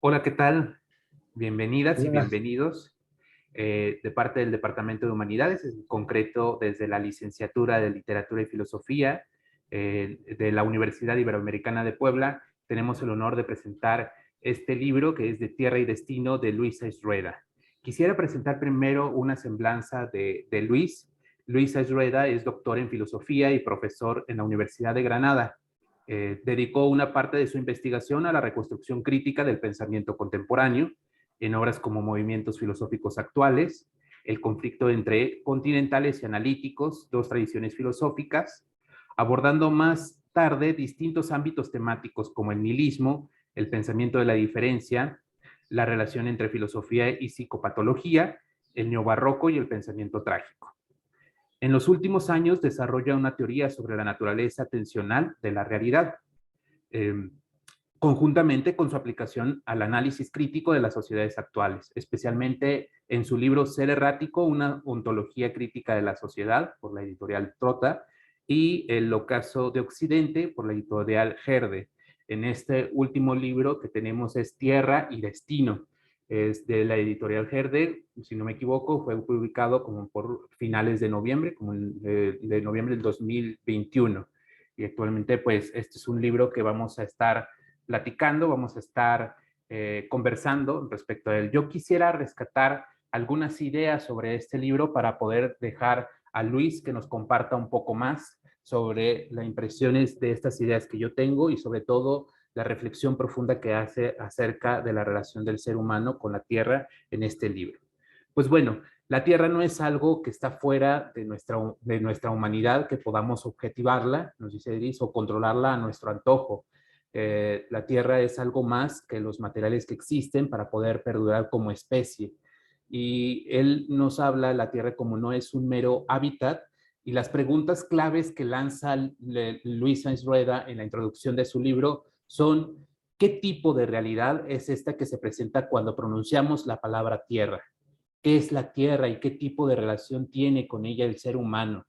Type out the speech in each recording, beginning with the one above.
Hola, ¿qué tal? Bienvenidas y Hola, bienvenidos de parte del Departamento de Humanidades, en concreto desde la Licenciatura de Literatura y Filosofía de la Universidad Iberoamericana de Puebla. Tenemos el honor de presentar este libro que es De Tierra y Destino de Luis Sáenz Rueda. Quisiera presentar primero una semblanza de Luis. Luis Sáenz Rueda es doctor en filosofía y profesor en la Universidad de Granada. Dedicó una parte de su investigación a la reconstrucción crítica del pensamiento contemporáneo en obras como Movimientos Filosóficos Actuales, El conflicto entre continentales y analíticos, dos tradiciones filosóficas, abordando más tarde distintos ámbitos temáticos como el nihilismo, el pensamiento de la diferencia, la relación entre filosofía y psicopatología, el neobarroco y el pensamiento trágico. En los últimos años desarrolla una teoría sobre la naturaleza tensional de la realidad, eh, conjuntamente con su aplicación al análisis crítico de las sociedades actuales, especialmente en su libro Ser Errático, una ontología crítica de la sociedad, por la editorial Trota, y El ocaso de Occidente, por la editorial Herde. En este último libro que tenemos es Tierra y Destino, es de la editorial Herde, si no me equivoco, fue publicado como por finales de noviembre, como de noviembre del 2021. Y actualmente, pues, este es un libro que vamos a estar platicando, vamos a estar conversando respecto a él. Yo quisiera rescatar algunas ideas sobre este libro para poder dejar a Luis que nos comparta un poco más sobre las impresiones de estas ideas que yo tengo y sobre todo la reflexión profunda que hace acerca de la relación del ser humano con la tierra en este libro. Pues bueno, la tierra no es algo que está fuera de nuestra humanidad, que podamos objetivarla, nos dice Iris, o controlarla a nuestro antojo. La tierra es algo más que los materiales que existen para poder perdurar como especie. Y él nos habla de la tierra como no es un mero hábitat, y las preguntas claves que lanza Luis Sáenz Rueda en la introducción de su libro son: ¿qué tipo de realidad es esta que se presenta cuando pronunciamos la palabra tierra? ¿Qué es la tierra y qué tipo de relación tiene con ella el ser humano?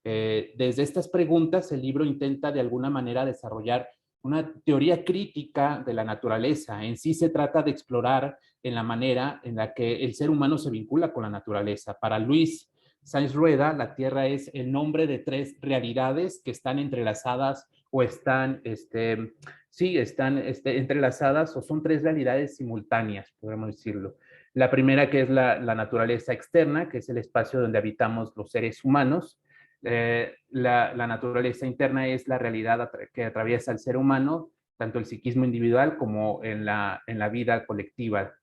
Desde estas preguntas, el libro intenta de alguna manera desarrollar una teoría crítica de la naturaleza. En sí se trata de explorar en la manera en la que el ser humano se vincula con la naturaleza. Para Luis Sáenz Rueda, la Tierra es el nombre de tres realidades que están entrelazadas o están, sí, están entrelazadas o son tres realidades simultáneas, podríamos decirlo. La primera que es la naturaleza externa, que es el espacio donde habitamos los seres humanos. La naturaleza interna es la realidad que atraviesa el ser humano, tanto el psiquismo individual como en la vida colectiva.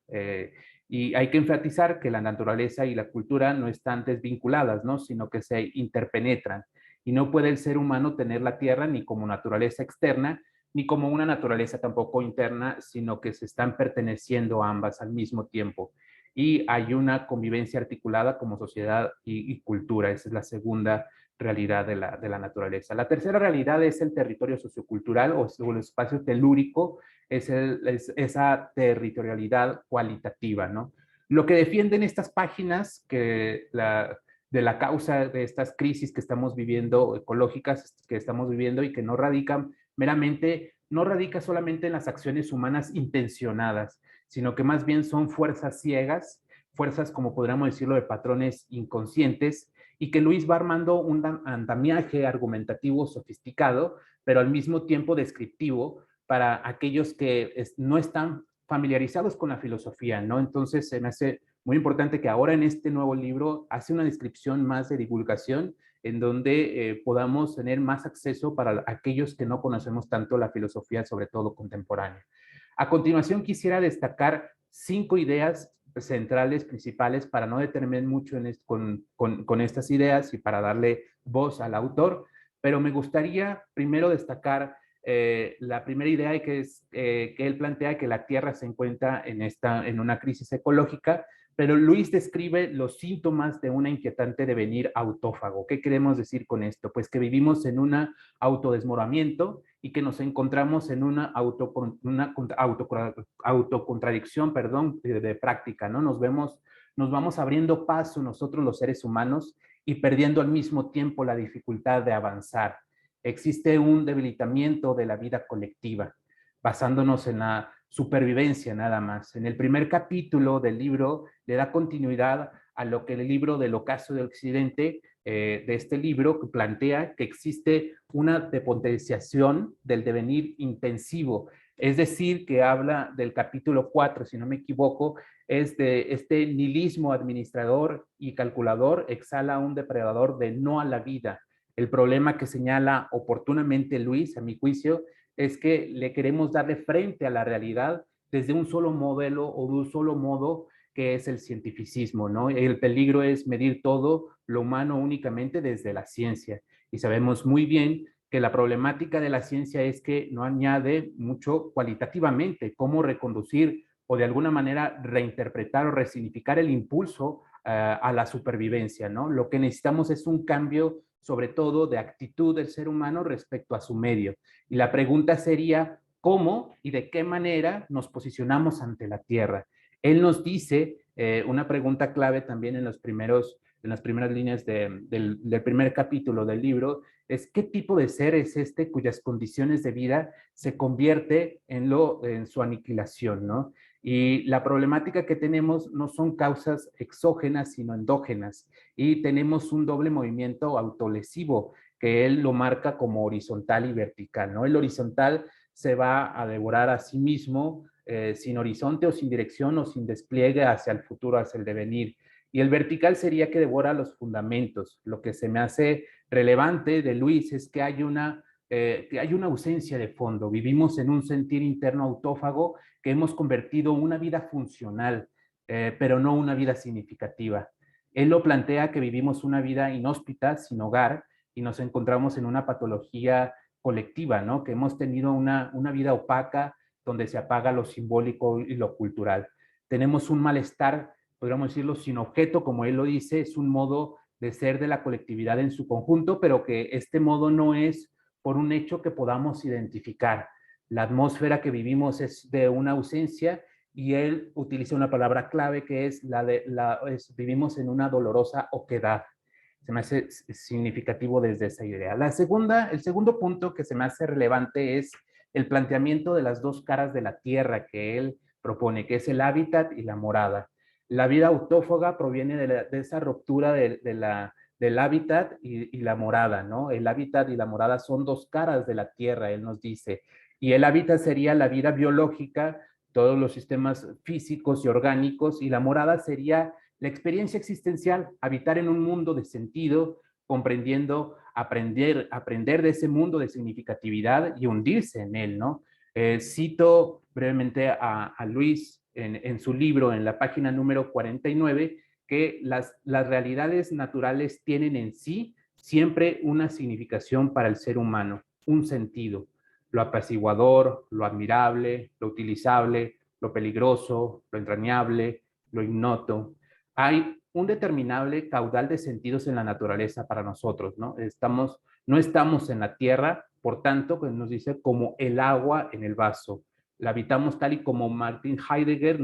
Y hay que enfatizar que la naturaleza y la cultura no están desvinculadas, ¿no? Sino que se interpenetran. Y no puede el ser humano tener la tierra ni como naturaleza externa, ni como una naturaleza tampoco interna, sino que se están perteneciendo a ambas al mismo tiempo. Y hay una convivencia articulada como sociedad y cultura. Esa es la segunda realidad de la naturaleza. La tercera realidad es el territorio sociocultural o el espacio telúrico, es esa territorialidad cualitativa, ¿no? Lo que defienden estas páginas de la causa de estas crisis que estamos viviendo, ecológicas que estamos viviendo y que no radican meramente, no radica solamente en las acciones humanas intencionadas, sino que más bien son fuerzas ciegas, fuerzas como podríamos decirlo de patrones inconscientes, y que Luis va armando un andamiaje argumentativo sofisticado, pero al mismo tiempo descriptivo para aquellos que no están familiarizados con la filosofía, ¿no? Entonces se me hace muy importante que ahora en este nuevo libro hace una descripción más de divulgación en donde podamos tener más acceso para aquellos que no conocemos tanto la filosofía, sobre todo contemporánea. A continuación quisiera destacar 5 ideas centrales, principales, para no detenerme mucho con estas ideas y para darle voz al autor, pero me gustaría primero destacar la primera idea que es que él plantea que la Tierra se encuentra en una crisis ecológica, pero Luis describe los síntomas de una inquietante devenir autófago. ¿Qué queremos decir con esto? Pues que vivimos en un autodesmoronamiento y que nos encontramos en una autocontradicción, perdón, de práctica, ¿no? Nos vamos abriendo paso nosotros los seres humanos y perdiendo al mismo tiempo la dificultad de avanzar. Existe un debilitamiento de la vida colectiva, basándonos en la supervivencia nada más. En el primer capítulo del libro le da continuidad a lo que el libro del Ocaso de Occidente, de este libro, que plantea que existe una depotenciación del devenir intensivo, es decir, que habla del capítulo 4, si no me equivoco, es de este nihilismo administrador y calculador, exhala un depredador de no a la vida. El problema que señala oportunamente Luis, a mi juicio, es que le queremos darle frente a la realidad desde un solo modelo o de un solo modo, que es el cientificismo, ¿no? El peligro es medir todo lo humano únicamente desde la ciencia. Y sabemos muy bien que la problemática de la ciencia es que no añade mucho cualitativamente cómo reconducir o de alguna manera reinterpretar o resignificar el impulso a la supervivencia, ¿no? Lo que necesitamos es un cambio, sobre todo, de actitud del ser humano respecto a su medio. Y la pregunta sería, ¿cómo y de qué manera nos posicionamos ante la Tierra? Él nos dice, una pregunta clave también en las primeras líneas del primer capítulo del libro, es qué tipo de ser es este cuyas condiciones de vida se convierte en su aniquilación, ¿no? Y la problemática que tenemos no son causas exógenas, sino endógenas. Y tenemos un doble movimiento autolesivo, que él lo marca como horizontal y vertical, ¿no? El horizontal se va a devorar a sí mismo, sin horizonte o sin dirección o sin despliegue hacia el futuro, hacia el devenir. Y el vertical sería que devora los fundamentos. Lo que se me hace relevante de Luis es que hay una ausencia de fondo. Vivimos en un sentir interno autófago que hemos convertido una vida funcional, pero no una vida significativa. Él lo plantea que vivimos una vida inhóspita, sin hogar, y nos encontramos en una patología colectiva, ¿no? Que hemos tenido una vida opaca donde se apaga lo simbólico y lo cultural. Tenemos un malestar, podríamos decirlo, sin objeto, como él lo dice, es un modo de ser de la colectividad en su conjunto, pero que este modo no es por un hecho que podamos identificar. La atmósfera que vivimos es de una ausencia y él utiliza una palabra clave que es vivimos en una dolorosa oquedad. Se me hace significativo desde esa idea. El segundo punto que se me hace relevante es el planteamiento de las dos caras de la tierra que él propone, que es el hábitat y la morada. La vida autófaga proviene de esa ruptura del hábitat y la morada, ¿no? El hábitat y la morada son dos caras de la tierra, él nos dice. Y el hábitat sería la vida biológica, todos los sistemas físicos y orgánicos, y la morada sería la experiencia existencial, habitar en un mundo de sentido, comprendiendo, aprender de ese mundo de significatividad y hundirse en él, ¿no? Cito brevemente a Luis en su libro, en la página número 49, que las realidades naturales tienen en sí siempre una significación para el ser humano, un sentido, lo apaciguador, lo admirable, lo utilizable, lo peligroso, lo entrañable, lo ignoto. Hay un determinable caudal de sentidos en la naturaleza para nosotros, ¿no? No estamos en la tierra, por tanto, pues nos dice como el agua en el vaso. La habitamos tal y como Martin Heidegger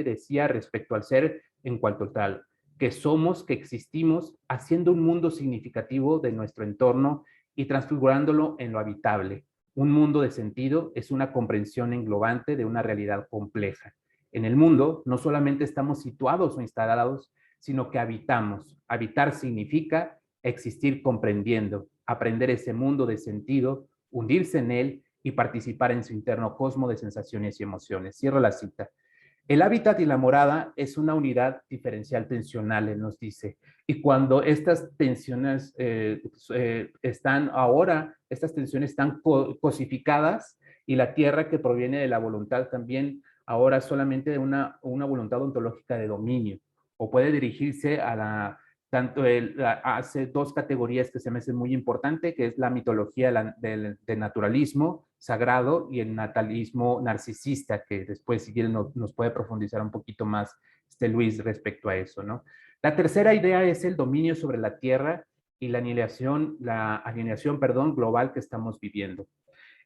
decía respecto al ser en cuanto tal, que somos, que existimos, haciendo un mundo significativo de nuestro entorno y transfigurándolo en lo habitable. Un mundo de sentido es una comprensión englobante de una realidad compleja. En el mundo no solamente estamos situados o instalados, sino que habitamos. Habitar significa existir comprendiendo, aprender ese mundo de sentido, hundirse en él y participar en su interno cosmo de sensaciones y emociones. Cierro la cita. El hábitat y la morada es una unidad diferencial tensional, él nos dice. Y cuando estas tensiones estas tensiones están cosificadas y la tierra que proviene de la voluntad también ahora solamente de una voluntad ontológica de dominio, o puede dirigirse hace dos categorías que se me hacen muy importante, que es la mitología del naturalismo sagrado y el natalismo narcisista, que después si quieren nos puede profundizar un poquito más Luis respecto a eso, ¿no? La tercera idea es el dominio sobre la tierra y la alineación, perdón, global que estamos viviendo.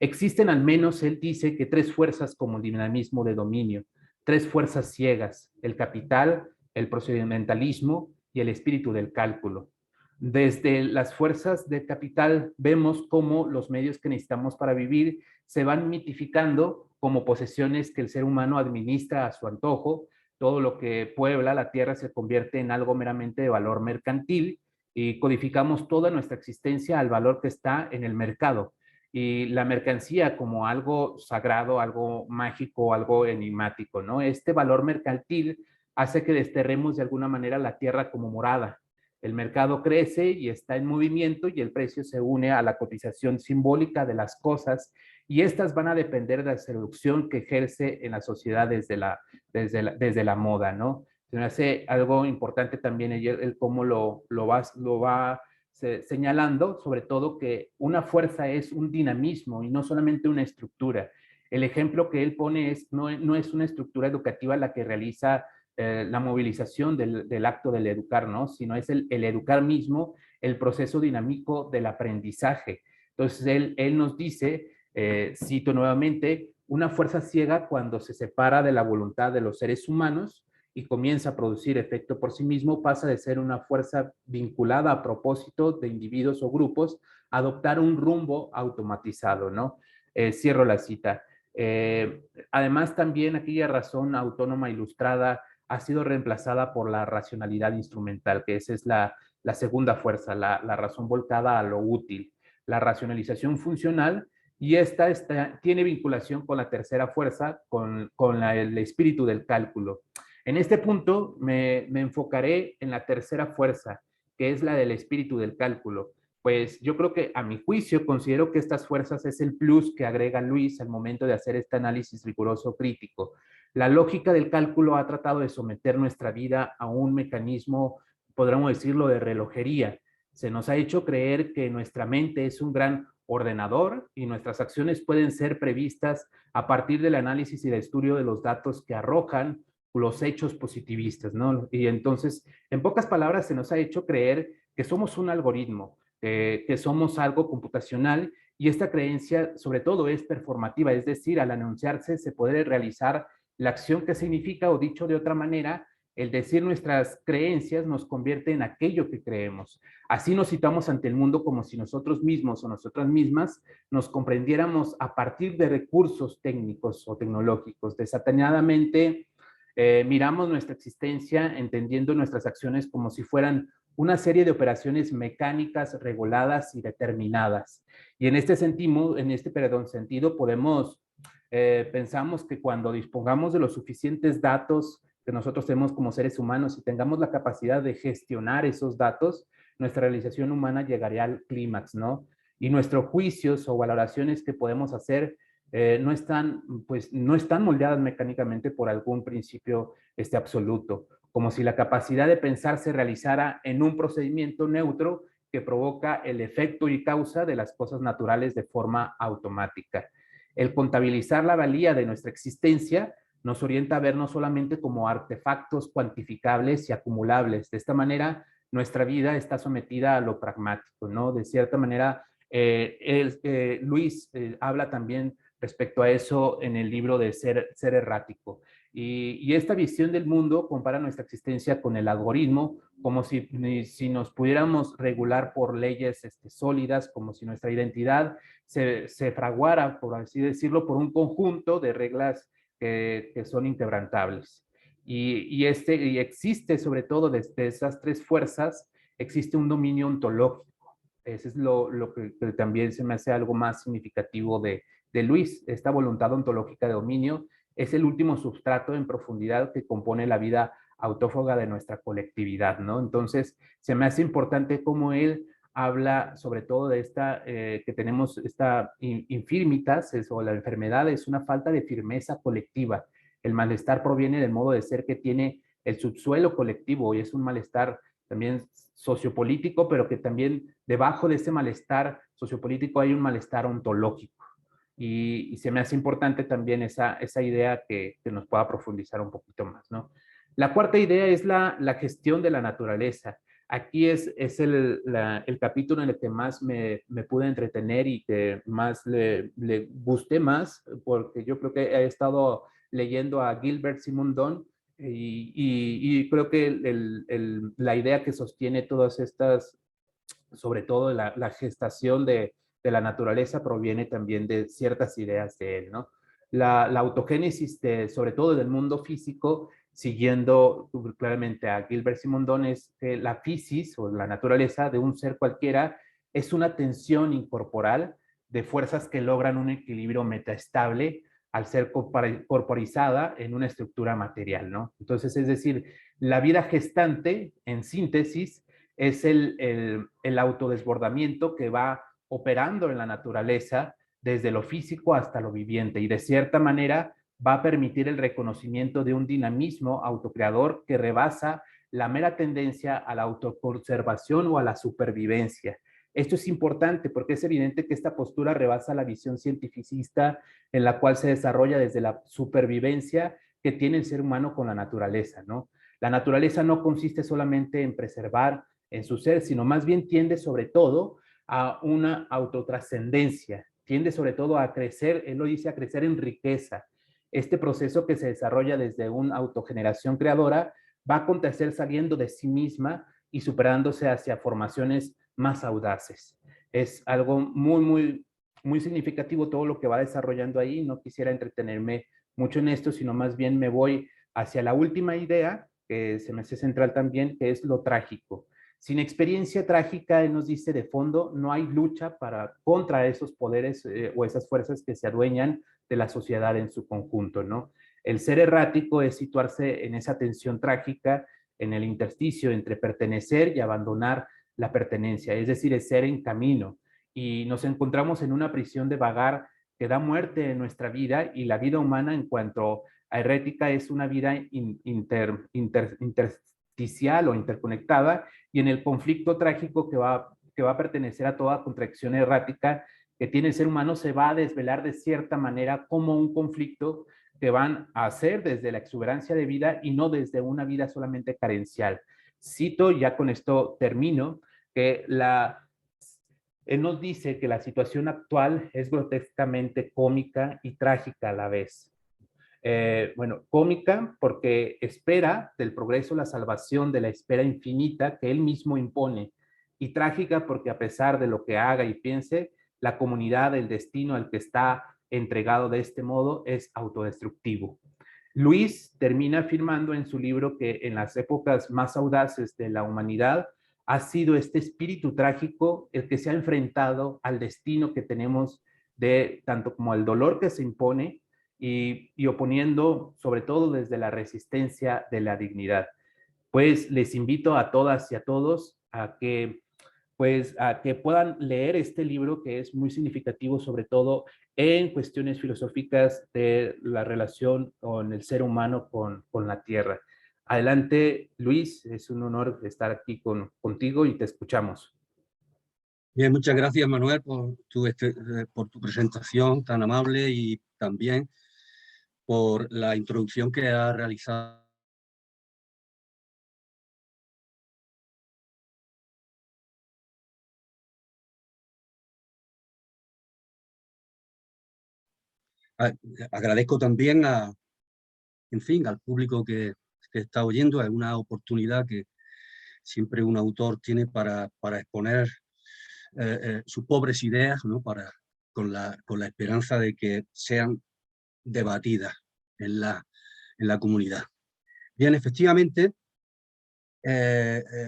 Existen al menos, él dice, que tres fuerzas como dinamismo de dominio, tres fuerzas ciegas, el capital, el procedimentalismo y el espíritu del cálculo. Desde las fuerzas de capital vemos cómo los medios que necesitamos para vivir se van mitificando como posesiones que el ser humano administra a su antojo. Todo lo que puebla la tierra se convierte en algo meramente de valor mercantil y codificamos toda nuestra existencia al valor que está en el mercado. Y la mercancía como algo sagrado, algo mágico, algo enigmático, ¿no? Este valor mercantil hace que desterremos de alguna manera la tierra como morada. El mercado crece y está en movimiento y el precio se une a la cotización simbólica de las cosas y estas van a depender de la seducción que ejerce en la sociedad desde la moda, ¿no? Se me hace algo importante también el cómo lo va señalando, sobre todo que una fuerza es un dinamismo y no solamente una estructura. El ejemplo que él pone no es una estructura educativa la que realiza la movilización del acto del educar, ¿no? Sino es el educar mismo, el proceso dinámico del aprendizaje. Entonces, él nos dice, cito nuevamente, una fuerza ciega cuando se separa de la voluntad de los seres humanos y comienza a producir efecto por sí mismo, pasa de ser una fuerza vinculada a propósito de individuos o grupos a adoptar un rumbo automatizado, ¿no? Cierro la cita. Además, también aquella razón autónoma ilustrada ha sido reemplazada por la racionalidad instrumental, que esa es la segunda fuerza, la razón volcada a lo útil, la racionalización funcional, y tiene vinculación con la tercera fuerza, con el espíritu del cálculo. En este punto me enfocaré en la tercera fuerza, que es la del espíritu del cálculo. Pues yo creo que a mi juicio considero que estas fuerzas es el plus que agrega Luis al momento de hacer este análisis riguroso crítico. La lógica del cálculo ha tratado de someter nuestra vida a un mecanismo, podríamos decirlo, de relojería. Se nos ha hecho creer que nuestra mente es un gran ordenador y nuestras acciones pueden ser previstas a partir del análisis y del estudio de los datos que arrojan los hechos positivistas, ¿no? Y entonces, en pocas palabras, se nos ha hecho creer que somos un algoritmo, que somos algo computacional y esta creencia sobre todo es performativa, es decir, al anunciarse se puede realizar la acción que significa, o dicho de otra manera, el decir nuestras creencias nos convierte en aquello que creemos. Así nos situamos ante el mundo como si nosotros mismos o nosotras mismas nos comprendiéramos a partir de recursos técnicos o tecnológicos. Desatinadamente miramos nuestra existencia entendiendo nuestras acciones como si fueran una serie de operaciones mecánicas reguladas y determinadas. Y en este sentido pensamos que cuando dispongamos de los suficientes datos que nosotros tenemos como seres humanos y tengamos la capacidad de gestionar esos datos, nuestra realización humana llegaría al clímax, ¿no? Y nuestros juicios o valoraciones que podemos hacer no están moldeadas mecánicamente por algún principio absoluto, como si la capacidad de pensar se realizara en un procedimiento neutro que provoca el efecto y causa de las cosas naturales de forma automática. El contabilizar la valía de nuestra existencia nos orienta a vernos solamente como artefactos cuantificables y acumulables. De esta manera, nuestra vida está sometida a lo pragmático, ¿no? De cierta manera, Luis habla también respecto a eso en el libro de Ser Errático. Y esta visión del mundo compara nuestra existencia con el algoritmo, como si nos pudiéramos regular por leyes sólidas, como si nuestra identidad se fraguara, por así decirlo, por un conjunto de reglas que son inquebrantables. Y existe, sobre todo desde esas tres fuerzas, existe un dominio ontológico. Ese es lo que también se me hace algo más significativo de Luis. Esta voluntad ontológica de dominio es el último sustrato en profundidad que compone la vida autófaga de nuestra colectividad, ¿no? Entonces, se me hace importante cómo él habla sobre todo de que tenemos esta infirmitas, o la enfermedad es una falta de firmeza colectiva. El malestar proviene del modo de ser que tiene el subsuelo colectivo y es un malestar también sociopolítico, pero que también debajo de ese malestar sociopolítico hay un malestar ontológico. Y se me hace importante también esa idea que nos pueda profundizar un poquito más, ¿no? La cuarta idea es la gestión de la naturaleza. Aquí es el capítulo en el que más me pude entretener y que más le gusté más, porque yo creo que he estado leyendo a Gilbert Simondon y creo que la idea que sostiene todas estas, sobre todo la gestación de la naturaleza, proviene también de ciertas ideas de él, ¿no? La autogénesis, sobre todo del mundo físico, siguiendo claramente a Gilbert Simondon, es que la fisis o la naturaleza de un ser cualquiera es una tensión incorporal de fuerzas que logran un equilibrio metaestable al ser corporizada en una estructura material, ¿no? Entonces, es decir, la vida gestante, en síntesis, es el autodesbordamiento que va operando en la naturaleza desde lo físico hasta lo viviente y de cierta manera va a permitir el reconocimiento de un dinamismo autocreador que rebasa la mera tendencia a la autoconservación o a la supervivencia. Esto es importante porque es evidente que esta postura rebasa la visión cientificista en la cual se desarrolla desde la supervivencia que tiene el ser humano con la naturaleza, ¿no? La naturaleza no consiste solamente en preservar en su ser, sino más bien tiende sobre todo a una autotrascendencia, tiende sobre todo a crecer, él lo dice, a crecer en riqueza. Este proceso que se desarrolla desde una autogeneración creadora va a acontecer saliendo de sí misma y superándose hacia formaciones más audaces. Es algo muy significativo todo lo que va desarrollando ahí. No quisiera entretenerme mucho en esto, sino más bien me voy hacia la última idea, que se me hace central también, que es lo trágico. Sin experiencia trágica, él nos dice de fondo, no hay lucha contra esos poderes o esas fuerzas que se adueñan de la sociedad en su conjunto, ¿no? El ser errático es situarse en esa tensión trágica, en el intersticio entre pertenecer y abandonar la pertenencia, es decir, el ser en camino. Y nos encontramos en una prisión de vagar que da muerte en nuestra vida y la vida humana en cuanto a herética es una vida intersticial o interconectada y en el conflicto trágico que va a pertenecer a toda contracción errática que tiene el ser humano se va a desvelar de cierta manera como un conflicto que van a hacer desde la exuberancia de vida y no desde una vida solamente carencial. Cito, ya con esto termino, que él nos dice que la situación actual es grotescamente cómica y trágica a la vez. Bueno, cómica porque espera del progreso la salvación de la espera infinita que él mismo impone, y trágica porque a pesar de lo que haga y piense, la comunidad, el destino al que está entregado de este modo es autodestructivo. Luis termina afirmando en su libro que en las épocas más audaces de la humanidad ha sido este espíritu trágico el que se ha enfrentado al destino que tenemos de tanto como al dolor que se impone y oponiendo sobre todo desde la resistencia de la dignidad. Pues les invito a todas y a todos a que puedan leer este libro que es muy significativo, sobre todo en cuestiones filosóficas de la relación con el ser humano con la tierra. Adelante, Luis, es un honor estar aquí contigo y te escuchamos. Bien, muchas gracias, Manuel, por tu presentación tan amable y también por la introducción que ha realizado. Agradezco también en fin, al público que está oyendo. Es una oportunidad que siempre un autor tiene para exponer sus pobres ideas, ¿no? Con la esperanza de que sean debatidas en la comunidad. Bien, efectivamente,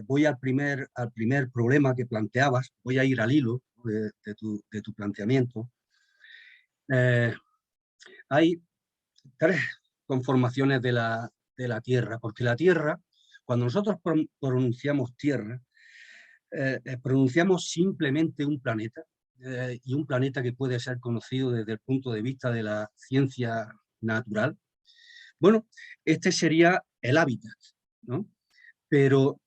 voy al primer problema que planteabas, voy a ir al hilo de tu planteamiento. Hay tres conformaciones de la Tierra, porque la Tierra, cuando nosotros pronunciamos Tierra, pronunciamos simplemente un planeta, y un planeta que puede ser conocido desde el punto de vista de la ciencia natural. Bueno, este sería el hábitat, ¿no? Pero,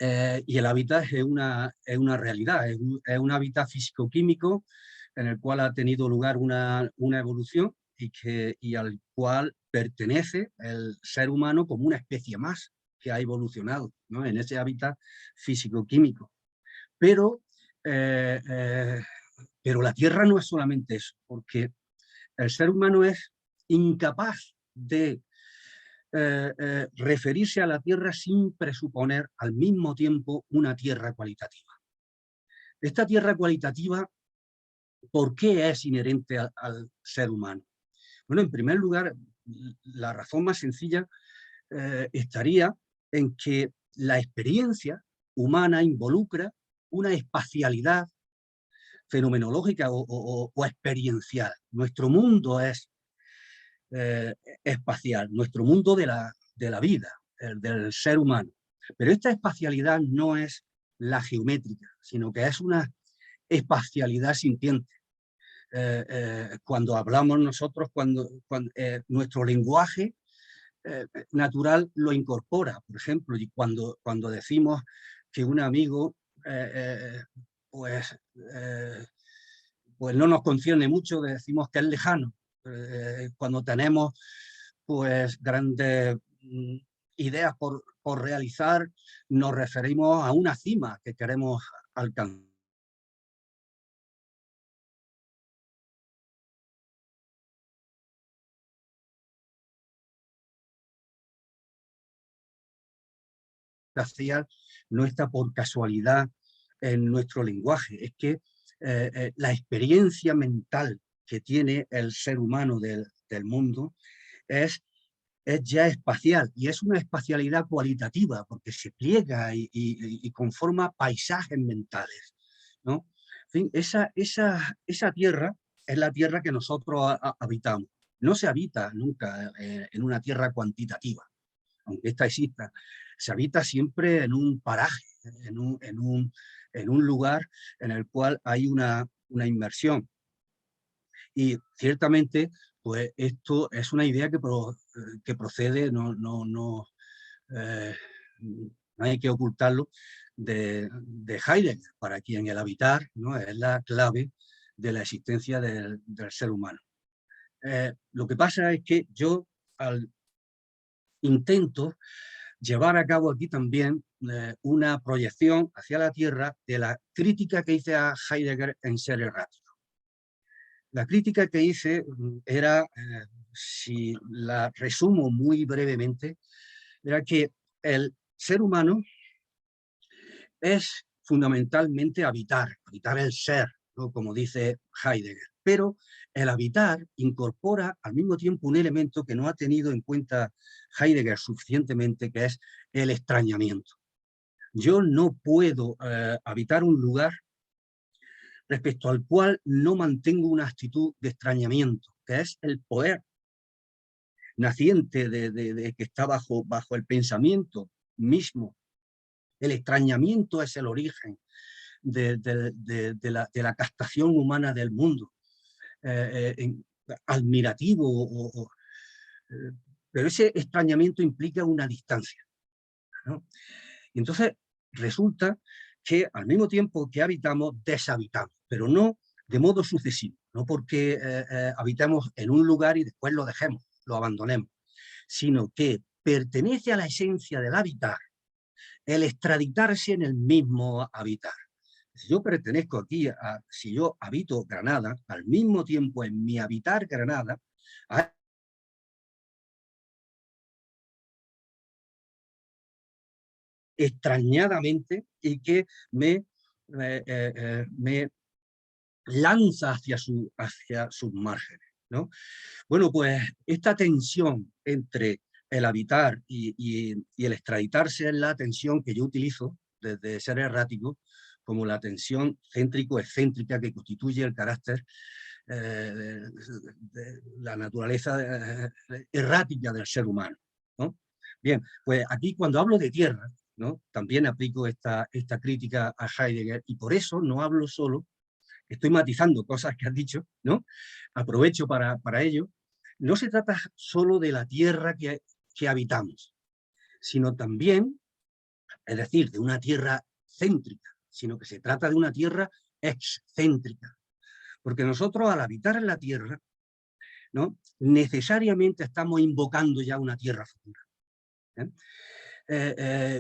y el hábitat es una realidad, es un hábitat físico-químico en el cual ha tenido lugar una evolución y al cual pertenece el ser humano como una especie más que ha evolucionado, ¿no? En ese hábitat físico-químico. Pero, pero la Tierra no es solamente eso, porque el ser humano es incapaz de referirse a la Tierra sin presuponer al mismo tiempo una Tierra cualitativa. Esta Tierra cualitativa, ¿por qué es inherente al ser humano? Bueno, en primer lugar, la razón más sencilla estaría en que la experiencia humana involucra una espacialidad fenomenológica o experiencial. Nuestro mundo es espacial, nuestro mundo de la vida, el del ser humano. Pero esta espacialidad no es la geométrica, sino que es una espacialidad sintiente. Cuando hablamos nosotros, nuestro lenguaje natural lo incorpora, por ejemplo, y cuando decimos que un amigo pues, pues no nos concierne mucho, decimos que es lejano. Cuando tenemos pues grandes ideas por realizar, nos referimos a una cima que queremos alcanzar. No está por casualidad en nuestro lenguaje, es que la experiencia mental que tiene el ser humano del mundo es ya espacial, y es una espacialidad cualitativa, porque se pliega y conforma paisajes mentales, ¿no? En fin, esa tierra es la tierra que nosotros habitamos. No se habita nunca en una tierra cuantitativa, aunque esta exista. Se habita siempre en un paraje, en un lugar en el cual hay una inmersión. Y ciertamente, pues esto es una idea que procede, eh, no hay que ocultarlo, de Heidegger, para quien el habitar, ¿no?, es la clave de la existencia del ser humano. Lo que pasa es que yo intento llevar a cabo aquí también una proyección hacia la Tierra de la crítica que hice a Heidegger en Ser errático. La crítica que hice era, si la resumo muy brevemente, era que el ser humano es fundamentalmente habitar el ser, ¿no?, como dice Heidegger. Pero el habitar incorpora al mismo tiempo un elemento que no ha tenido en cuenta Heidegger suficientemente, que es el extrañamiento. Yo no puedo habitar un lugar respecto al cual no mantengo una actitud de extrañamiento, que es el poder naciente de que está bajo el pensamiento mismo. El extrañamiento es el origen de la captación humana del mundo, admirativo, pero ese extrañamiento implica una distancia, ¿no? Y entonces resulta que al mismo tiempo que habitamos, deshabitamos, pero no de modo sucesivo, no porque habitemos en un lugar y después lo dejemos, lo abandonemos, sino que pertenece a la esencia del habitar el extraditarse en el mismo habitar. Si yo pertenezco aquí, si yo habito Granada, al mismo tiempo en mi habitar Granada, hay extrañadamente y que me lanza hacia sus márgenes, ¿no? Bueno, pues esta tensión entre el habitar y el extraditarse es la tensión que yo utilizo desde Ser errático como la tensión céntrico-excéntrica que constituye el carácter de la naturaleza errática del ser humano, ¿no? Bien, pues aquí cuando hablo de tierra, ¿no?, también aplico esta crítica a Heidegger, y por eso no hablo solo, estoy matizando cosas que has dicho, ¿no? Aprovecho para ello. No se trata solo de la tierra que habitamos, sino también, es decir, de una tierra céntrica, sino que se trata de una tierra excéntrica. Porque nosotros, al habitar en la tierra, ¿no?, necesariamente estamos invocando ya una tierra futura,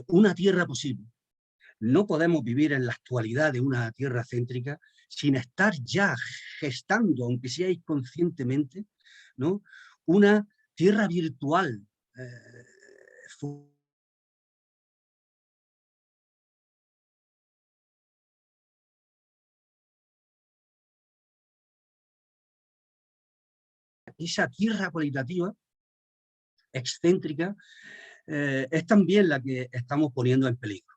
una tierra posible. No podemos vivir en la actualidad de una tierra céntrica sin estar ya gestando, aunque sea inconscientemente, ¿no?, una tierra virtual esa tierra cualitativa, excéntrica, es también la que estamos poniendo en peligro.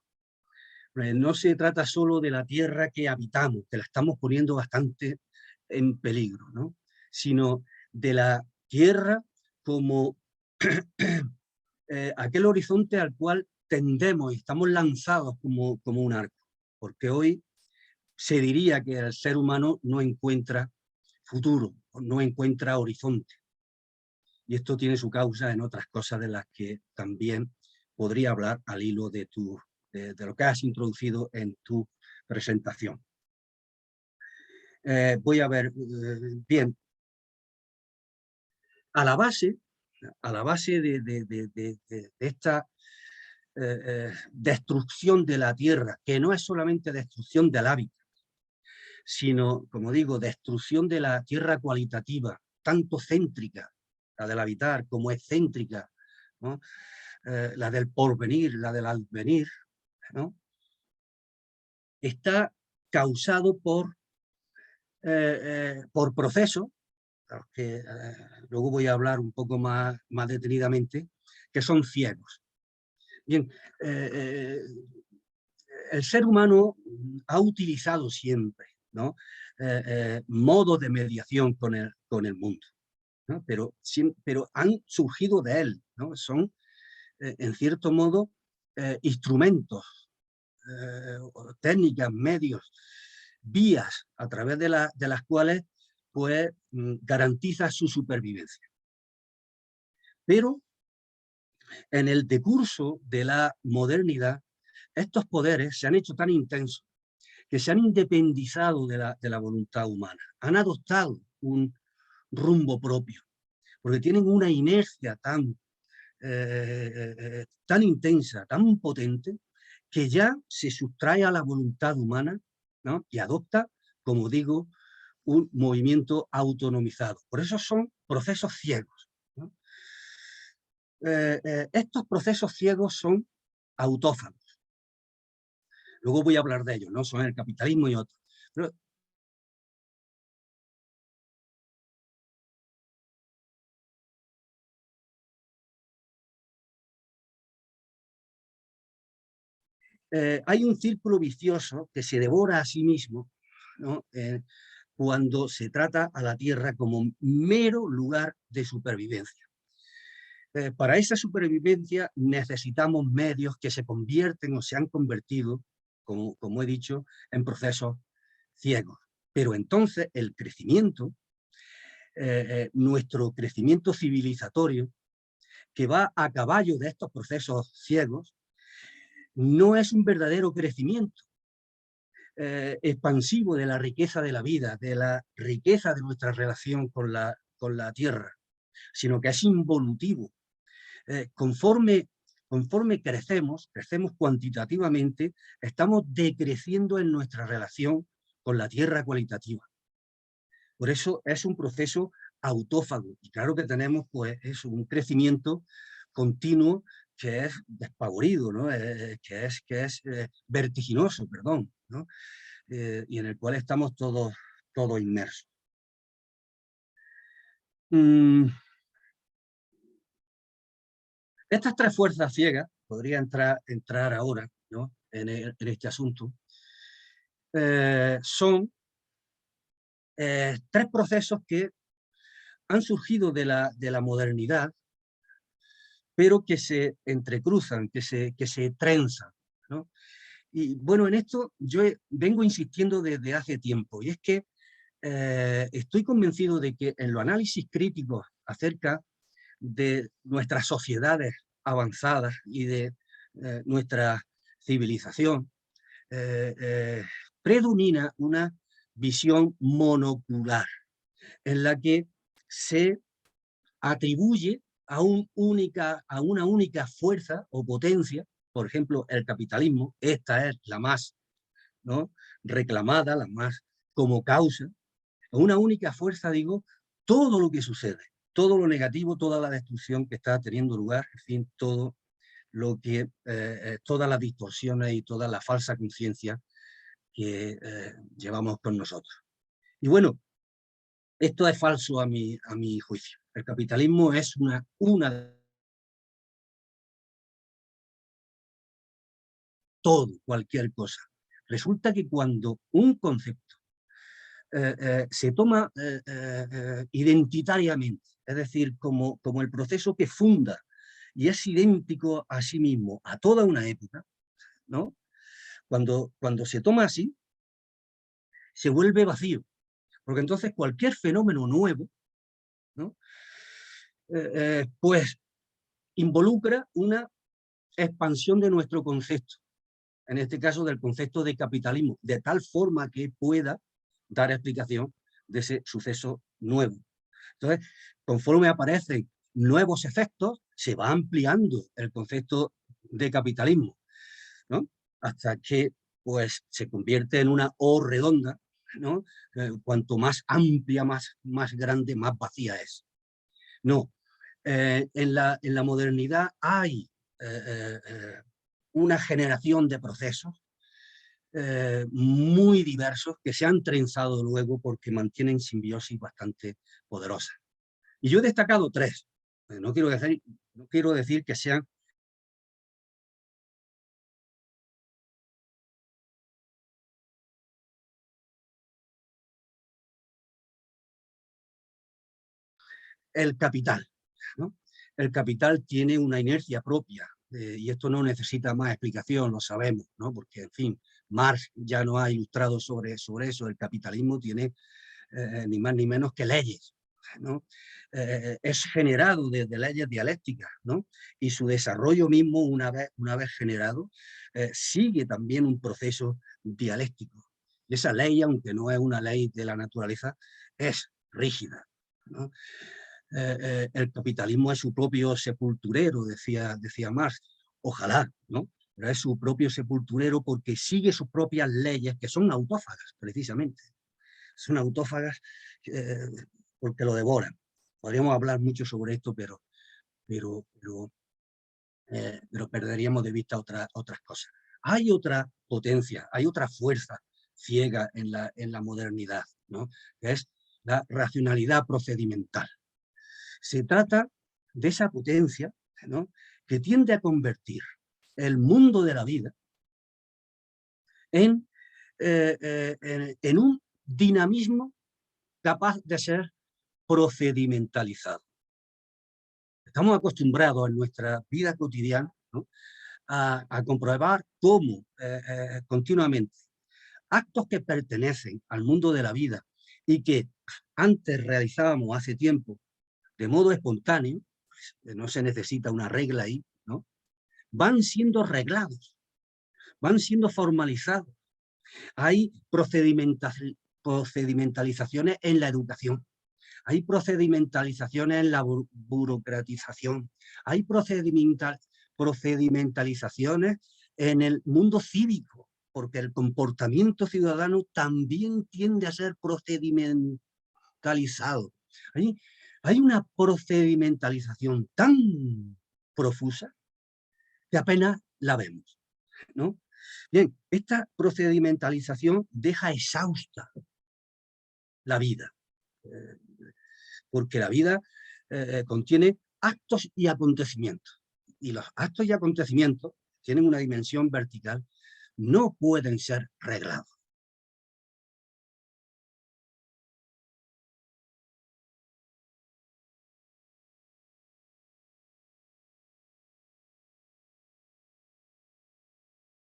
No se trata solo de la tierra que habitamos, que la estamos poniendo bastante en peligro, ¿no? Sino de la tierra como aquel horizonte al cual tendemos y estamos lanzados como un arco, porque hoy se diría que el ser humano no encuentra futuro, no encuentra horizonte. Y esto tiene su causa en otras cosas de las que también podría hablar al hilo de lo que has introducido en tu presentación. Voy a ver, bien, a la base de esta destrucción de la tierra, que no es solamente destrucción del hábitat, sino, como digo, destrucción de la tierra cualitativa, tanto céntrica, la del habitar, como excéntrica, ¿no? La del porvenir, la del advenir, ¿no? Está causado por procesos, que luego voy a hablar un poco más detenidamente, que son ciegos. Bien, el ser humano ha utilizado siempre, ¿no? Modos de mediación con el mundo, ¿no? Pero han surgido de él, ¿no? Son, en cierto modo, instrumentos, técnicas, medios, vías a través de las cuales pues, garantiza su supervivencia. Pero en el decurso de la modernidad, estos poderes se han hecho tan intensos que se han independizado de la voluntad humana, han adoptado un rumbo propio, porque tienen una inercia tan intensa, tan potente, que ya se sustrae a la voluntad humana, ¿no? Y adopta, como digo, un movimiento autonomizado. Por eso son procesos ciegos, ¿no? Estos procesos ciegos son autófagos. Luego voy a hablar de ellos, ¿no? Son el capitalismo y otros. Pero, hay un círculo vicioso que se devora a sí mismo, ¿no? Cuando se trata a la tierra como mero lugar de supervivencia. Para esa supervivencia necesitamos medios que se convierten o se han convertido, como he dicho, en procesos ciegos. Pero entonces el crecimiento, nuestro crecimiento civilizatorio, que va a caballo de estos procesos ciegos, no es un verdadero crecimiento expansivo de la riqueza de la vida, de la riqueza de nuestra relación con la tierra, sino que es involutivo. Conforme crecemos cuantitativamente, estamos decreciendo en nuestra relación con la tierra cualitativa. Por eso es un proceso autófago. Y claro que tenemos pues, un crecimiento continuo que es despavorido, ¿no? que es vertiginoso, perdón, ¿no? Y en el cual estamos todos inmersos. Estas tres fuerzas ciegas, podría entrar ahora, ¿no? en este asunto, son tres procesos que han surgido de la modernidad, pero que se entrecruzan, que se trenzan, ¿no? Y bueno, en esto yo vengo insistiendo desde hace tiempo, y es que estoy convencido de que en los análisis críticos acerca de nuestras sociedades avanzadas y de nuestra civilización, predomina una visión monocular, en la que se atribuye a una única fuerza o potencia, por ejemplo, el capitalismo, esta es la más, ¿no?, reclamada, la más como causa, a una única fuerza, digo, todo lo que sucede, todo lo negativo, toda la destrucción que está teniendo lugar, en fin, todo lo que, todas las distorsiones y toda la falsa conciencia que llevamos con nosotros. Y bueno, Esto es falso a mi juicio. El capitalismo es una todo, cualquier cosa. Resulta que cuando un concepto se toma identitariamente, es decir, como el proceso que funda y es idéntico a sí mismo a toda una época, ¿no? Cuando se toma así, se vuelve vacío, porque entonces cualquier fenómeno nuevo, ¿no? Pues involucra una expansión de nuestro concepto, en este caso del concepto de capitalismo, de tal forma que pueda dar explicación de ese suceso nuevo. Entonces, conforme aparecen nuevos efectos, se va ampliando el concepto de capitalismo, ¿no? Hasta que pues, se convierte en una O redonda, ¿no? Cuanto más amplia, más grande, más vacía es. No, en la modernidad hay una generación de procesos muy diversos que se han trenzado luego porque mantienen simbiosis bastante poderosas. Y yo he destacado tres. No quiero decir que sean el capital, ¿no? El capital tiene una inercia propia y esto no necesita más explicación, lo sabemos, ¿no? Porque, en fin, Marx ya no ha ilustrado sobre eso. El capitalismo tiene ni más ni menos que leyes, ¿no? Es generado desde leyes dialécticas, ¿no? Y su desarrollo mismo, una vez generado, sigue también un proceso dialéctico. Y esa ley, aunque no es una ley de la naturaleza, es rígida, ¿no? El capitalismo es su propio sepulturero, decía Marx. Ojalá, ¿no? Pero es su propio sepulturero porque sigue sus propias leyes, que son autófagas, precisamente. Son autófagas porque lo devoran. Podríamos hablar mucho sobre esto, pero perderíamos de vista otras cosas. Hay otra potencia, hay otra fuerza ciega en la modernidad, ¿no? Que es la racionalidad procedimental. Se trata de esa potencia, ¿no? Que tiende a convertir el mundo de la vida en un dinamismo capaz de ser procedimentalizado. Estamos acostumbrados en nuestra vida cotidiana, ¿no? a comprobar cómo continuamente actos que pertenecen al mundo de la vida y que antes realizábamos hace tiempo de modo espontáneo, pues, no se necesita una regla ahí, ¿no? Van siendo reglados, van siendo formalizados. Hay procedimentalizaciones en la educación, hay procedimentalizaciones en la burocratización, hay procedimentalizaciones en el mundo cívico, porque el comportamiento ciudadano también tiende a ser procedimentalizado. Hay una procedimentalización tan profusa que apenas la vemos, ¿no? Bien, esta procedimentalización deja exhausta la vida, porque la vida contiene actos y acontecimientos. Y los actos y acontecimientos tienen una dimensión vertical, no pueden ser reglados.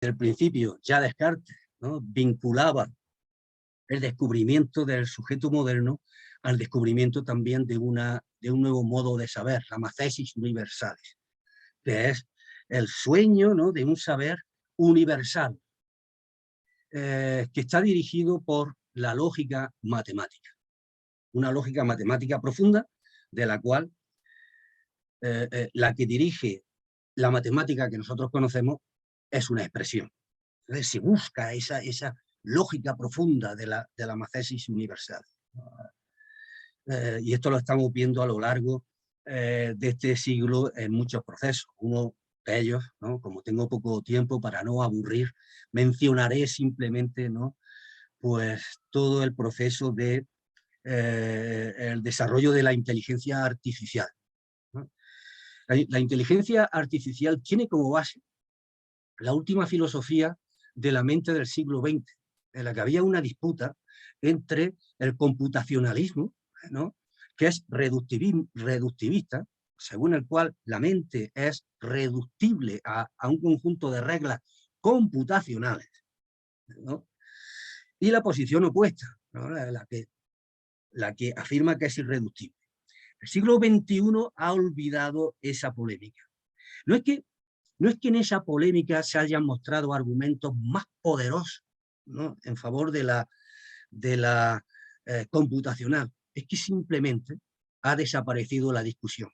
Desde el principio, ya Descartes, ¿no? Vinculaba el descubrimiento del sujeto moderno al descubrimiento también de un nuevo modo de saber, la mathesis universalis, que es el sueño, ¿no? de un saber universal, que está dirigido por la lógica matemática. Una lógica matemática profunda, de la cual la que dirige la matemática que nosotros conocemos es una expresión. Entonces se busca esa lógica profunda de la mathesis universal. Y esto lo estamos viendo a lo largo de este siglo en muchos procesos. Uno de ellos, ¿no? Como tengo poco tiempo para no aburrir, mencionaré simplemente, ¿no? Pues todo el proceso de el desarrollo de la inteligencia artificial, ¿no? La inteligencia artificial tiene como base la última filosofía de la mente del siglo XX, en la que había una disputa entre el computacionalismo, ¿no?, que es reductivista, según el cual la mente es reductible a un conjunto de reglas computacionales, ¿no?, y la posición opuesta, ¿no?, la que afirma que es irreductible. El siglo XXI ha olvidado esa polémica. No es que en esa polémica se hayan mostrado argumentos más poderosos, ¿no?, en favor de la computacional, es que simplemente ha desaparecido la discusión.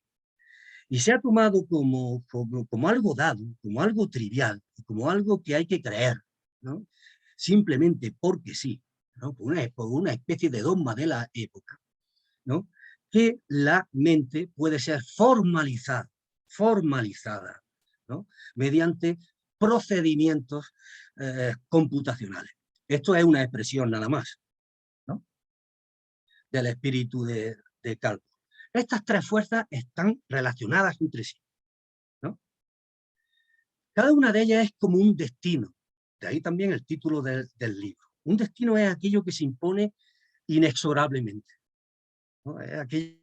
Y se ha tomado como algo dado, como algo trivial, como algo que hay que creer, ¿no?, simplemente porque sí, ¿no?, por una especie de dogma de la época, ¿no?, que la mente puede ser formalizada, ¿no?, mediante procedimientos computacionales. Esto es una expresión nada más, ¿no?, del espíritu de cálculo. Estas tres fuerzas están relacionadas entre sí, ¿no? Cada una de ellas es como un destino, de ahí también el título del libro. Un destino es aquello que se impone inexorablemente, ¿no? Es aquello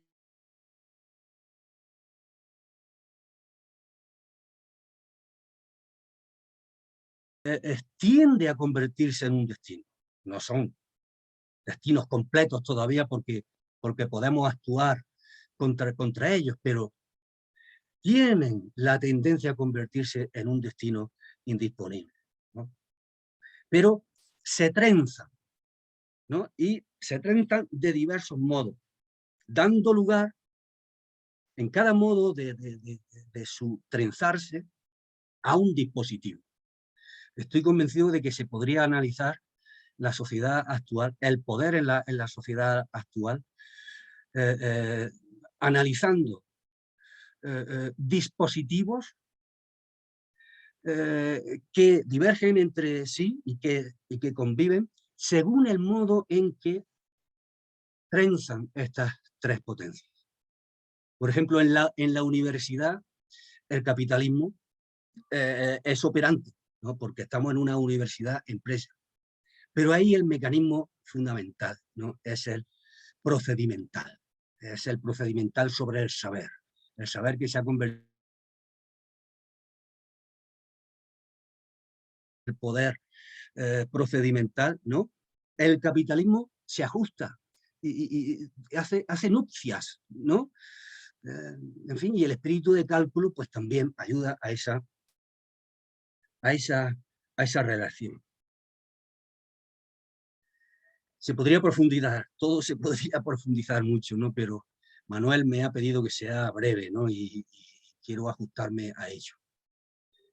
tiende a convertirse en un destino. No son destinos completos todavía porque podemos actuar contra ellos, pero tienen la tendencia a convertirse en un destino indisponible, ¿no? Pero se trenzan, ¿no?, y se trenzan de diversos modos, dando lugar en cada modo de su trenzarse a un dispositivo. Estoy convencido de que se podría analizar la sociedad actual, el poder en la sociedad actual, analizando dispositivos que divergen entre sí y que conviven según el modo en que trenzan estas tres potencias. Por ejemplo, en la universidad el capitalismo es operante, ¿no?, porque estamos en una universidad empresa, pero ahí el mecanismo fundamental, ¿no?, es el procedimental sobre el saber que se ha convertido en el poder procedimental, ¿no? El capitalismo se ajusta y hace nupcias, ¿no? En fin, y el espíritu de cálculo pues también ayuda a esa relación. Se podría profundizar, todo se podría profundizar mucho, ¿no?, pero Manuel me ha pedido que sea breve, ¿no?, y quiero ajustarme a ello.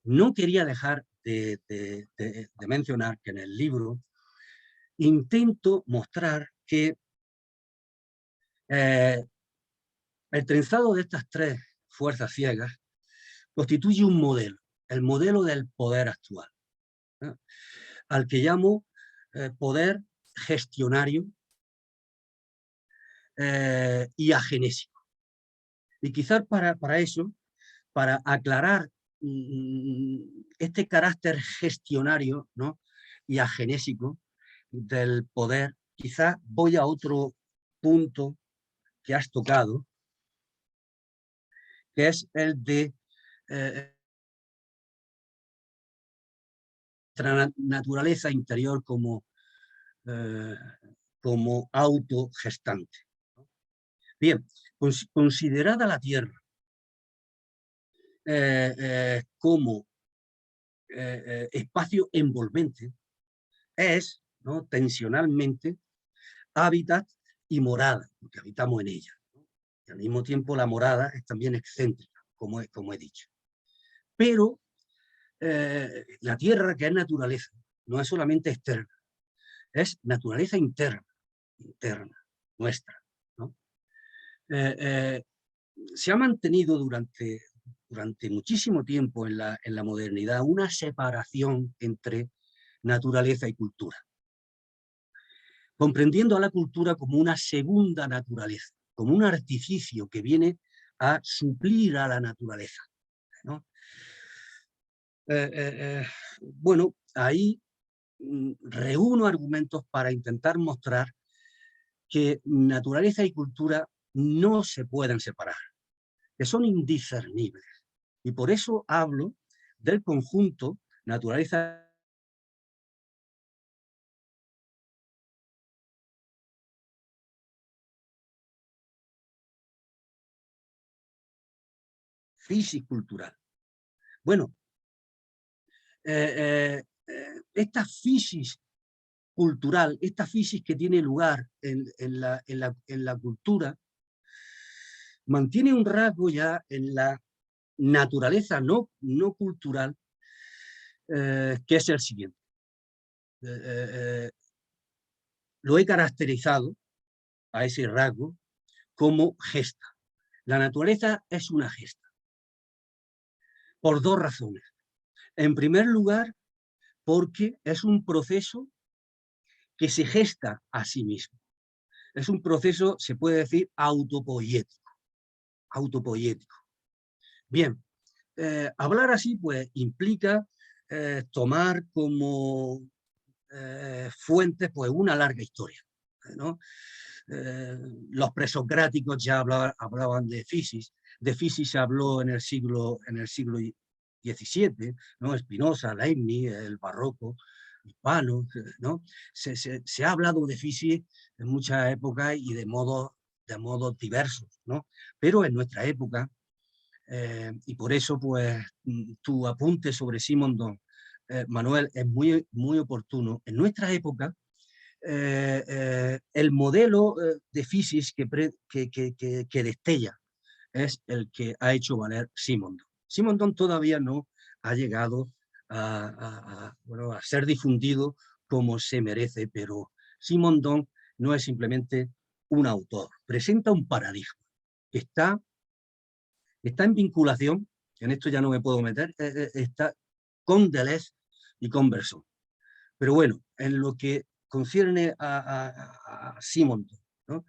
No quería dejar de mencionar que en el libro intento mostrar que el trenzado de estas tres fuerzas ciegas constituye un modelo, el modelo del poder actual, ¿no?, al que llamo poder gestionario y agenésico. Y quizás para eso, para aclarar este carácter gestionario, ¿no?, y agenésico del poder, quizás voy a otro punto que has tocado, que es el de nuestra naturaleza interior eh, como autogestante. Bien, considerada la Tierra como espacio envolvente, es, ¿no?, tensionalmente hábitat y morada, porque habitamos en ella, ¿no? Y al mismo tiempo la morada es también excéntrica, como he dicho. Pero la Tierra, que es naturaleza, no es solamente externa, es naturaleza interna, nuestra, ¿no? Se ha mantenido durante muchísimo tiempo en la modernidad una separación entre naturaleza y cultura. comprendiendo a la cultura como una segunda naturaleza, como un artificio que viene a suplir a la naturaleza, ¿no? Bueno, ahí reúno argumentos para intentar mostrar que naturaleza y cultura no se pueden separar, que son indiscernibles. Y por eso hablo del conjunto naturaleza físico-cultural. Bueno, esta fisis cultural, esta fisis que tiene lugar en la cultura, mantiene un rasgo ya en la naturaleza no cultural, que es el siguiente. Lo he caracterizado a ese rasgo como gesta. La naturaleza es una gesta, por dos razones. En primer lugar, porque es un proceso que se gesta a sí mismo. Es un proceso, se puede decir, autopoiético. Autopoiético. Bien, hablar así pues implica tomar como fuentes pues una larga historia, ¿no? Los presocráticos ya hablaban de Fisis se habló en el siglo XVII, ¿no? Spinoza, Leibniz, el barroco hispano, ¿no? Se ha hablado de Fisis en muchas épocas y de modos diversos, ¿no? Pero en nuestra época, y por eso pues tu apunte sobre Simondon, Manuel, es muy oportuno. En nuestra época, el modelo de Fisis que destella es el que ha hecho valer Simondon. Simondon todavía no ha llegado bueno, a ser difundido como se merece, pero Simondon no es simplemente un autor, presenta un paradigma que está en vinculación, en esto ya no me puedo meter, está con Deleuze y con Bergson. Pero bueno, en lo que concierne a Simondon, ¿no?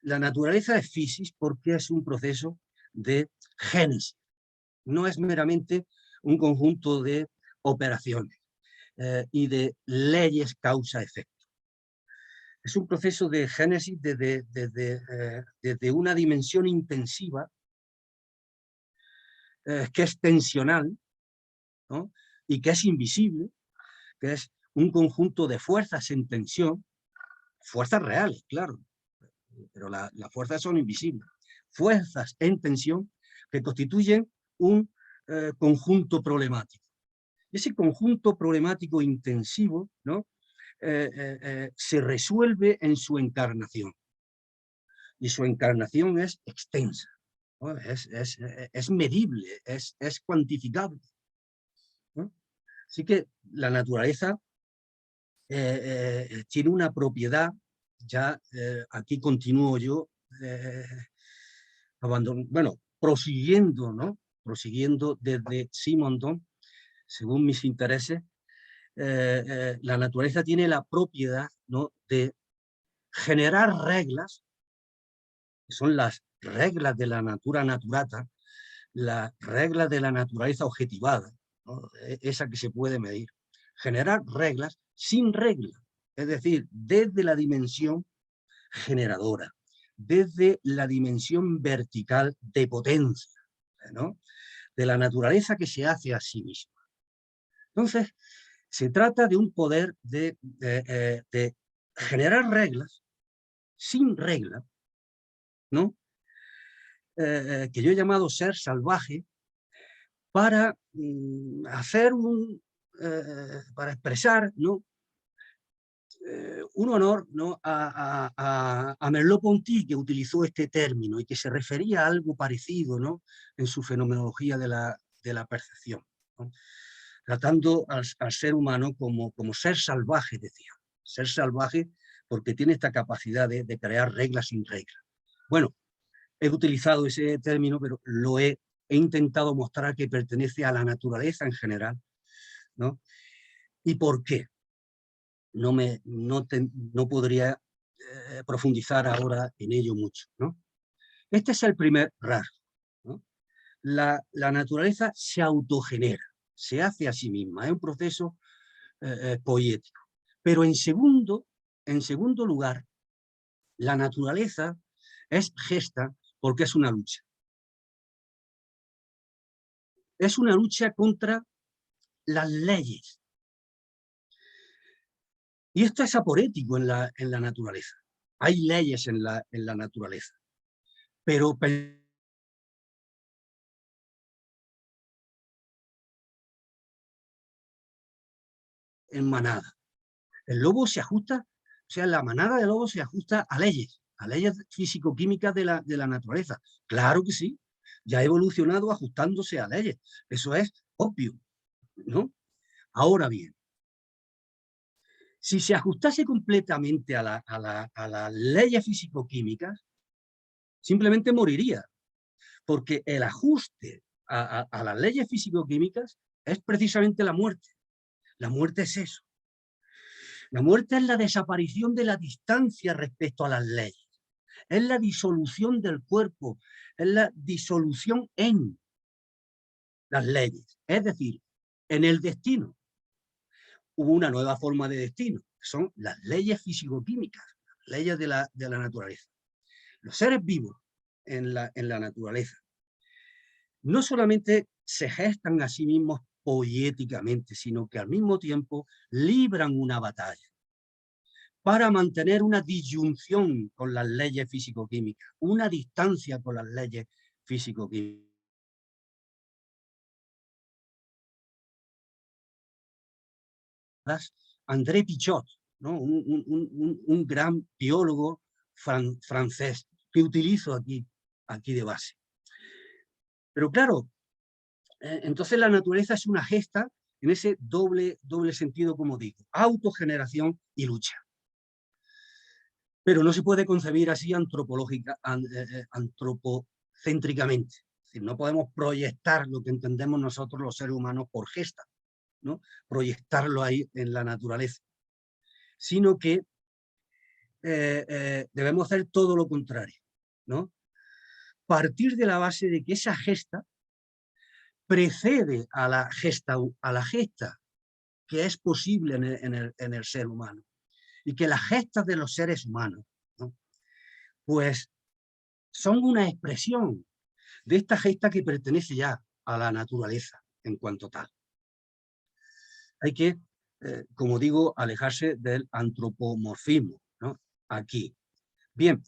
La naturaleza es fisis porque es un proceso de génesis, no es meramente un conjunto de operaciones y de leyes causa-efecto. Es un proceso de génesis desde una dimensión intensiva que es tensional, ¿no? Y que es invisible, que es un conjunto de fuerzas en tensión, fuerzas reales, claro, pero las fuerzas son invisibles, fuerzas en tensión que constituyen un conjunto problemático. Ese conjunto problemático intensivo, ¿no? Se resuelve en su encarnación, y su encarnación es extensa, ¿no? Es medible, es cuantificable, ¿no? Así que la naturaleza tiene una propiedad, ya aquí continúo yo, bueno, prosiguiendo, ¿no? Prosiguiendo desde Simondon, según mis intereses, la naturaleza tiene la propiedad, ¿no? De generar reglas, que son las reglas de la natura naturata, las reglas de la naturaleza objetivada, ¿no? Esa que se puede medir. Generar reglas sin regla, es decir, desde la dimensión generadora, desde la dimensión vertical de potencia, ¿no? De la naturaleza que se hace a sí misma. Entonces, se trata de un poder de generar reglas sin regla, ¿no? Que yo he llamado ser salvaje, para hacer para expresar, ¿no? Un honor, ¿no? a Merleau-Ponty, que utilizó este término y que se refería a algo parecido, ¿no? En su fenomenología de la percepción, ¿no? Tratando al ser humano como ser salvaje, decía. Ser salvaje porque tiene esta capacidad de crear reglas sin reglas. Bueno, he utilizado ese término, pero he intentado mostrar que pertenece a la naturaleza en general, ¿no? ¿Y por qué? no podría profundizar ahora en ello mucho, ¿no? Este es el primer rasgo, ¿no? La naturaleza se autogenera, se hace a sí misma, es un proceso poético. Pero en segundo lugar, la naturaleza es gesta porque es una lucha. Es una lucha contra las leyes. Y esto es aporético en la naturaleza. Hay leyes en la naturaleza. Pero en manada. El lobo se ajusta, o sea, la manada de lobos se ajusta a leyes físico-químicas de la naturaleza. Claro que sí, ya ha evolucionado ajustándose a leyes. Eso es obvio, ¿no? Ahora bien, si se ajustase completamente a las leyes físico-químicas, simplemente moriría, porque el ajuste a las leyes físico-químicas es precisamente la muerte. La muerte es eso. La muerte es la desaparición de la distancia respecto a las leyes. Es la disolución del cuerpo, es la disolución en las leyes, es decir, en el destino. Hubo una nueva forma de destino, que son las leyes físico-químicas, leyes de la naturaleza. Los seres vivos en la naturaleza no solamente se gestan a sí mismos poéticamente, sino que al mismo tiempo libran una batalla para mantener una disyunción con las leyes físico-químicas, una distancia con las leyes físico-químicas. André Pichot, ¿no? un gran biólogo francés que utilizo aquí de base. Pero claro, entonces la naturaleza es una gesta en ese doble sentido, como digo, autogeneración y lucha. Pero no se puede concebir así antropocéntricamente. Es decir, no podemos proyectar lo que entendemos nosotros los seres humanos por gesta, ¿no? Proyectarlo ahí en la naturaleza, sino que debemos hacer todo lo contrario, ¿no? Partir de la base de que esa gesta precede a la gesta que es posible en el ser humano, y que las gestas de los seres humanos, ¿no? Pues son una expresión de esta gesta que pertenece ya a la naturaleza en cuanto tal. Hay que, como digo, alejarse del antropomorfismo, ¿no? Aquí. Bien,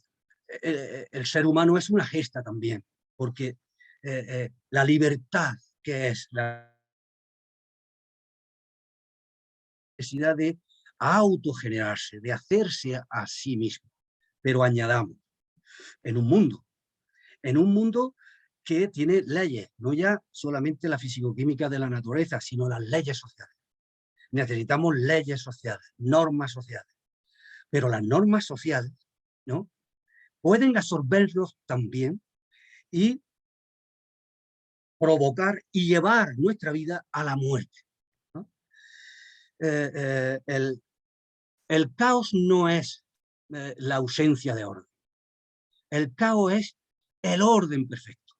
el ser humano es una gesta también, porque la libertad, que es la necesidad de autogenerarse, de hacerse a sí mismo, pero añadamos, en un mundo que tiene leyes, no ya solamente la fisicoquímica de la naturaleza, sino las leyes sociales. Necesitamos leyes sociales, normas sociales, pero las normas sociales, ¿no?, pueden absorberlos también y provocar y llevar nuestra vida a la muerte, ¿no? El caos no es la ausencia de orden. El caos es el orden perfecto,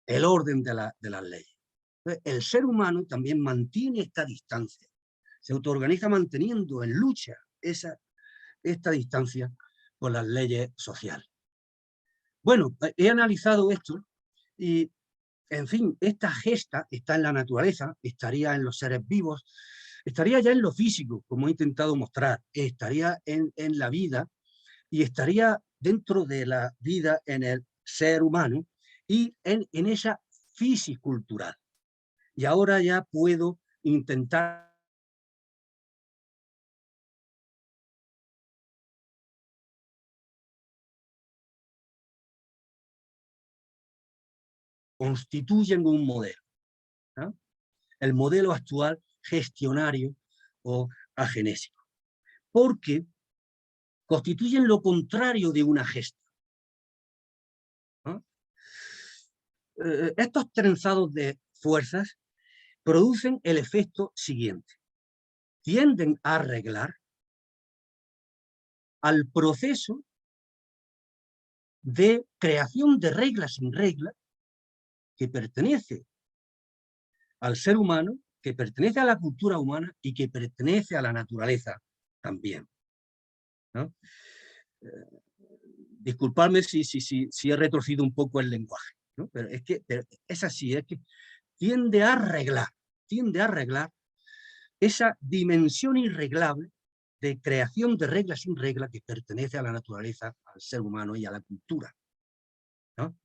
el orden de las leyes. Entonces, el ser humano también mantiene esta distancia, se autoorganiza manteniendo en lucha esta distancia con las leyes sociales. Bueno, he analizado esto y, en fin, esta gesta está en la naturaleza, estaría en los seres vivos, estaría ya en lo físico, como he intentado mostrar, estaría en la vida y estaría dentro de la vida en el ser humano y en esa fisicultural. Y ahora ya puedo intentar constituyen un modelo, ¿no? El modelo actual gestionario o agenésico, porque constituyen lo contrario de una gesta, ¿no? Estos trenzados de fuerzas producen el efecto siguiente: tienden a arreglar al proceso de creación de reglas sin reglas que pertenece al ser humano, que pertenece a la cultura humana y que pertenece a la naturaleza también, ¿no? Disculpadme si he retorcido un poco el lenguaje, ¿no? Pero es así, es que tiende a arreglar esa dimensión irreglable de creación de reglas sin reglas que pertenece a la naturaleza, al ser humano y a la cultura, ¿no?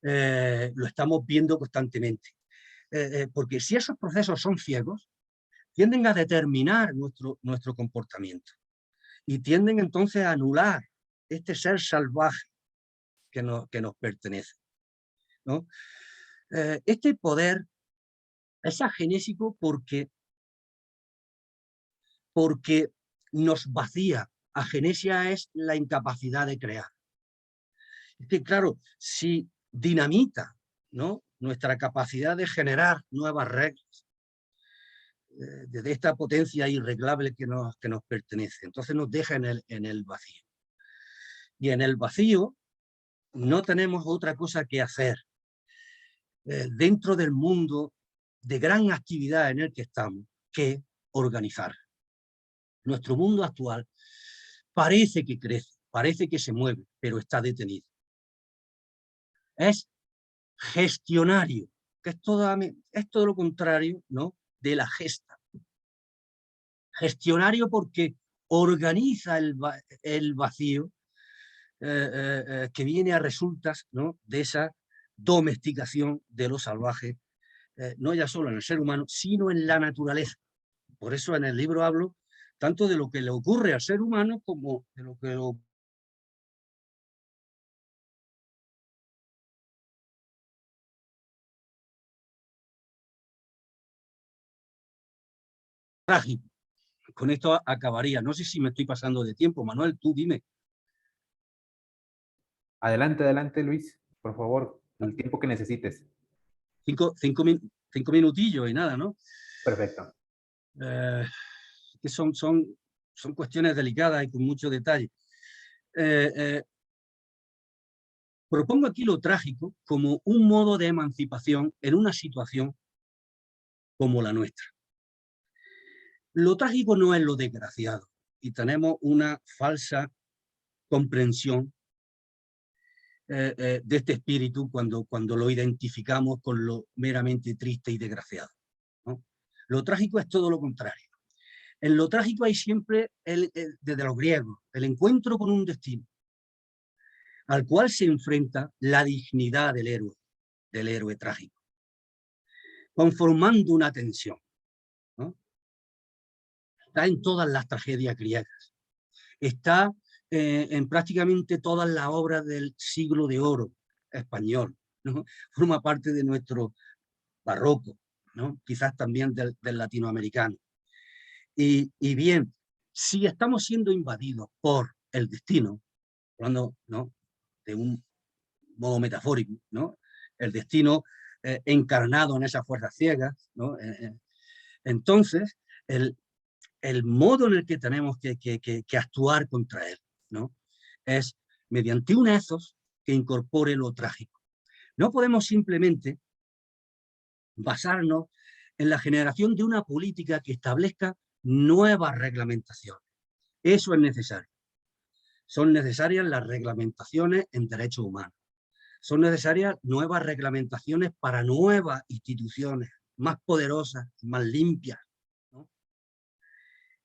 Lo estamos viendo constantemente. Porque si esos procesos son ciegos, tienden a determinar nuestro comportamiento y tienden entonces a anular este ser salvaje que nos pertenece, ¿no? Este poder es agenésico porque nos vacía. Agenesia es la incapacidad de crear. Es que, claro, si dinamita, ¿no?, nuestra capacidad de generar nuevas reglas, desde esta potencia irreglable que nos pertenece, entonces nos deja en el vacío. Y en el vacío no tenemos otra cosa que hacer dentro del mundo de gran actividad en el que estamos, que organizar. Nuestro mundo actual parece que crece, parece que se mueve, pero está detenido. Es gestionario, que es todo lo contrario, ¿no?, de la gesta. Gestionario porque organiza el vacío que viene a resultas, ¿no?, de esa domesticación de lo salvaje, no ya solo en el ser humano, sino en la naturaleza. Por eso en el libro hablo tanto de lo que le ocurre al ser humano como de lo que lo trágico. Con esto acabaría. No sé si me estoy pasando de tiempo. Manuel, tú dime. Adelante, adelante, Luis, por favor, el tiempo que necesites. Cinco minutillos y nada, ¿no? Perfecto. Que son cuestiones delicadas y con mucho detalle. Propongo aquí lo trágico como un modo de emancipación en una situación como la nuestra. Lo trágico no es lo desgraciado y tenemos una falsa comprensión de este espíritu cuando lo identificamos con lo meramente triste y desgraciado, ¿no? Lo trágico es todo lo contrario. En lo trágico hay siempre, desde los griegos, el encuentro con un destino, al cual se enfrenta la dignidad del héroe trágico, conformando una tensión, ¿no? Está en todas las tragedias griegas, está en prácticamente todas las obras del siglo de oro español, ¿no? Forma parte de nuestro barroco, ¿no?, quizás también del latinoamericano. Y bien, si estamos siendo invadidos por el destino, hablando, ¿no?, de un modo metafórico, ¿no?, el destino encarnado en esas fuerzas ciegas, ¿no?, entonces el modo en el que tenemos que actuar contra él, ¿no?, es mediante un ethos que incorpore lo trágico. No podemos simplemente basarnos en la generación de una política que establezca nuevas reglamentaciones. Eso es necesario. Son necesarias las reglamentaciones en derechos humanos. Son necesarias nuevas reglamentaciones para nuevas instituciones, más poderosas, más limpias, ¿no?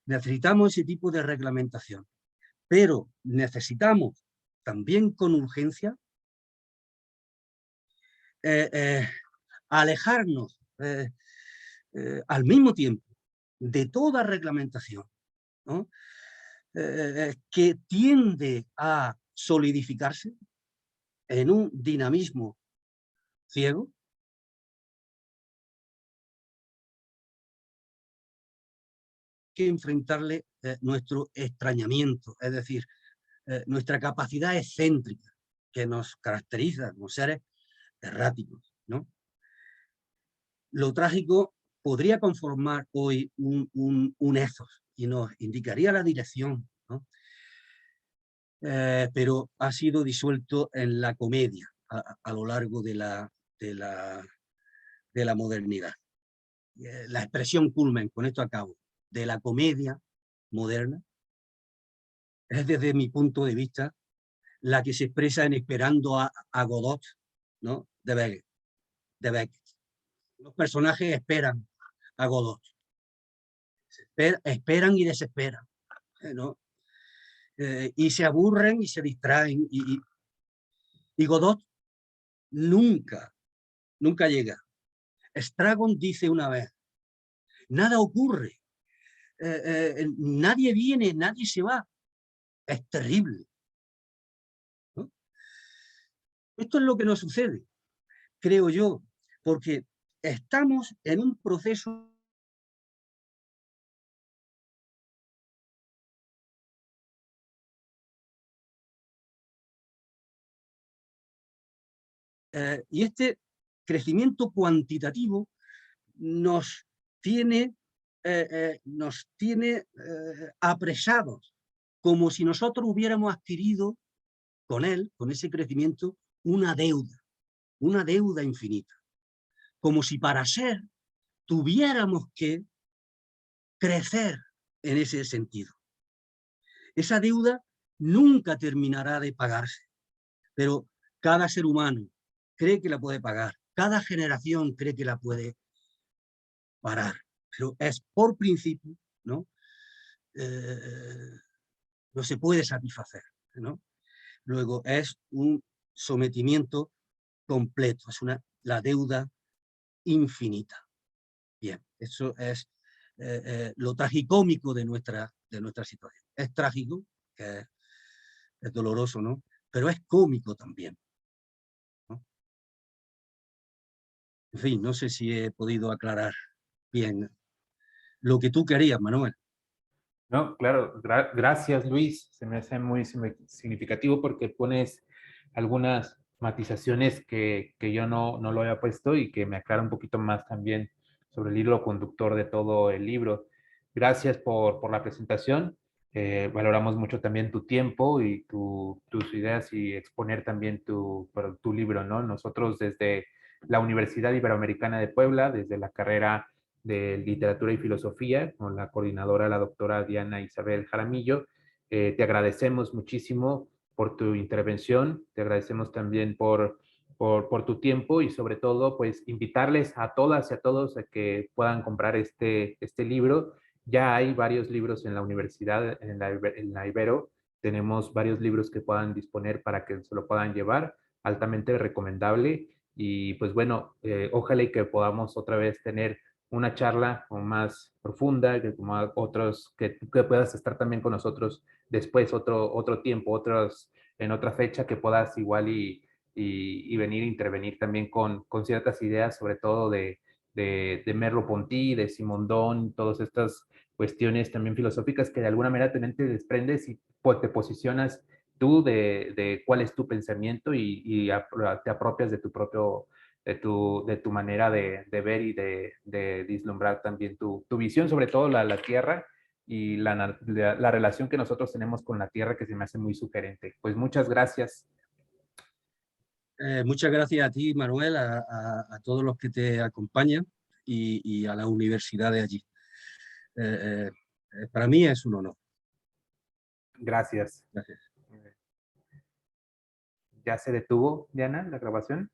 Necesitamos ese tipo de reglamentación, pero necesitamos también con urgencia alejarnos al mismo tiempo de toda reglamentación, ¿no?, que tiende a solidificarse en un dinamismo ciego, que enfrentarle nuestro extrañamiento, es decir, nuestra capacidad excéntrica que nos caracteriza como seres erráticos, ¿no? Lo trágico podría conformar hoy un ethos y nos indicaría la dirección, ¿no?, pero ha sido disuelto en la comedia a lo largo de la modernidad. La expresión culmen, con esto acabo, de la comedia moderna es, desde mi punto de vista, la que se expresa en Esperando a Godot, ¿no? de Beckett. Los personajes esperan a Godot, esperan y desesperan, ¿no? Y se aburren y se distraen, y Godot nunca llega. Stragon dice una vez: nada ocurre, nadie viene, nadie se va. Es terrible, ¿no? Esto es lo que nos sucede, creo yo, porque estamos en un proceso y este crecimiento cuantitativo nos tiene apresados, como si nosotros hubiéramos adquirido con él, con ese crecimiento, una deuda infinita. Como si para ser tuviéramos que crecer en ese sentido. Esa deuda nunca terminará de pagarse, pero cada ser humano cree que la puede pagar, cada generación cree que la puede parar, pero es por principio, ¿no? No se puede satisfacer, ¿no? Luego es un sometimiento completo, es la deuda infinita. Bien, eso es lo tragicómico de nuestra situación. Es trágico, que es doloroso, ¿no? Pero es cómico también, ¿no? En fin, no sé si he podido aclarar bien lo que tú querías, Manuel. No, claro, gracias Luis, se me hace muy significativo porque pones algunas matizaciones que yo no lo había puesto y que me aclara un poquito más también sobre el hilo conductor de todo el libro. Gracias por la presentación, valoramos mucho también tu tiempo y tus ideas y exponer también tu libro, ¿no? Nosotros desde la Universidad Iberoamericana de Puebla, desde la carrera de Literatura y Filosofía, con la coordinadora, la doctora Diana Isabel Jaramillo. Te agradecemos muchísimo por tu intervención, te agradecemos también por tu tiempo y sobre todo, pues, invitarles a todas y a todos a que puedan comprar este libro. Ya hay varios libros en la universidad, en la Ibero, tenemos varios libros que puedan disponer para que se lo puedan llevar, altamente recomendable. Y pues bueno, ojalá y que podamos otra vez tener una charla como más profunda, que como otros, que puedas estar también con nosotros después, otro tiempo, en otra fecha, que puedas igual y venir a intervenir también con ciertas ideas, sobre todo de Merleau-Ponty, de Simondon, todas estas cuestiones también filosóficas que de alguna manera también te desprendes y te posicionas tú de cuál es tu pensamiento y te apropias de tu propio de tu manera de ver y de vislumbrar también tu visión, sobre todo la tierra y la relación que nosotros tenemos con la tierra, que se me hace muy sugerente. Pues muchas gracias. Muchas gracias a ti, Manuel, a todos los que te acompañan y a la universidad de allí. Para mí es un honor. Gracias. Gracias. ¿Ya se detuvo, Diana, la grabación?